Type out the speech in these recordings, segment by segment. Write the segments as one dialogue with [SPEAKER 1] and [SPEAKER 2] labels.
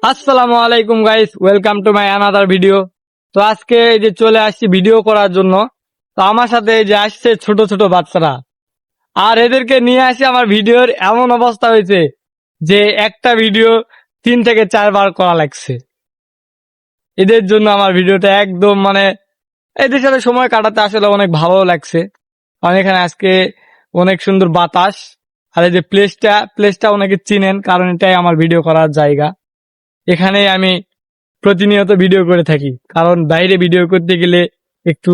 [SPEAKER 1] আসসালামু আলাইকুম guys, welcome to my another video. তো আজকে এই যে চলে আসছি ভিডিও করার জন্য। তো আমার সাথে এই যে আসছে ছোট ছোট বাচ্চারা, আর এদেরকে নিয়ে আসি আমার ভিডিওর এমন অবস্থা হয়েছে যে একটা ভিডিও 3 থেকে 4 বার করা লাগছে। এদের জন্য আমার ভিডিওটা একদম এদের সাথে সময় কাটাতে আসলে অনেক ভালো লাগছে। কারণ এখানে আজকে অনেক সুন্দর বাতাস, আর এই যে প্লেসটা অনেকে চিনেন, কারণ এটাই আমার ভিডিও করার জায়গা। এখানে আমি প্রতিনিয়ত ভিডিও করে থাকি, কারণ বাইরে ভিডিও করতে গেলে একটু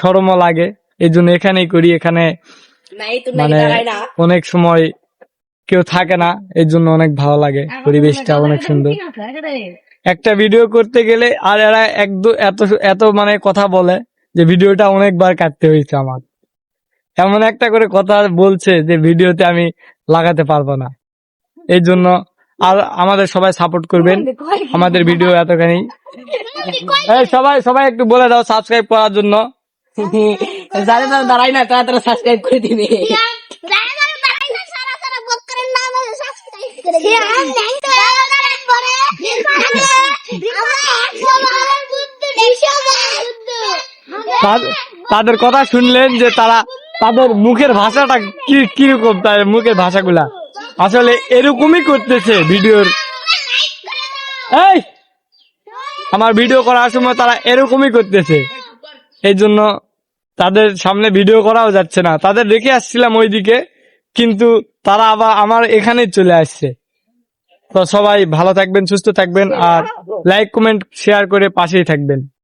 [SPEAKER 1] শরমও লাগে। এই জন্য এখানেই করি। এখানে অনেক সময় কেউ থাকে না, এই জন্য অনেক ভালো লাগে, পরিবেশটা অনেক সুন্দর। একটা ভিডিও করতে গেলে আর এরা এত এত কথা বলে যে ভিডিওটা অনেকবার কাটতে হয়েছে আমার। এমন একটা করে কথা বলছে যে ভিডিওতে আমি লাগাতে পারবো না। এই জন্য আর আমাদের সবাই সাপোর্ট করবেন, আমাদের ভিডিও এতখানি। সবাই সবাই একটু বলে দাও সাবস্ক্রাইব করার জন্য।
[SPEAKER 2] দাঁড়াই না, তারা সাবস্ক্রাইব করে দিবে।
[SPEAKER 1] তাদের কথা শুনলেন যে তাদের মুখের ভাষাটা কিরকম, তাদের মুখের ভাষাগুলা আসলে এরকমই করতেছে ভিডিওর। এই আমার ভিডিও করার সময় তারা এরকমই করতেছে, এই জন্য তাদের সামনে ভিডিও করাও যাচ্ছে না। তাদের রেখে আসছিলাম ওইদিকে, কিন্তু তারা আবার আমার এখানেই চলে আসছে। তো সবাই ভালো থাকবেন, সুস্থ থাকবেন, আর লাইক কমেন্ট শেয়ার করে পাশেই থাকবেন।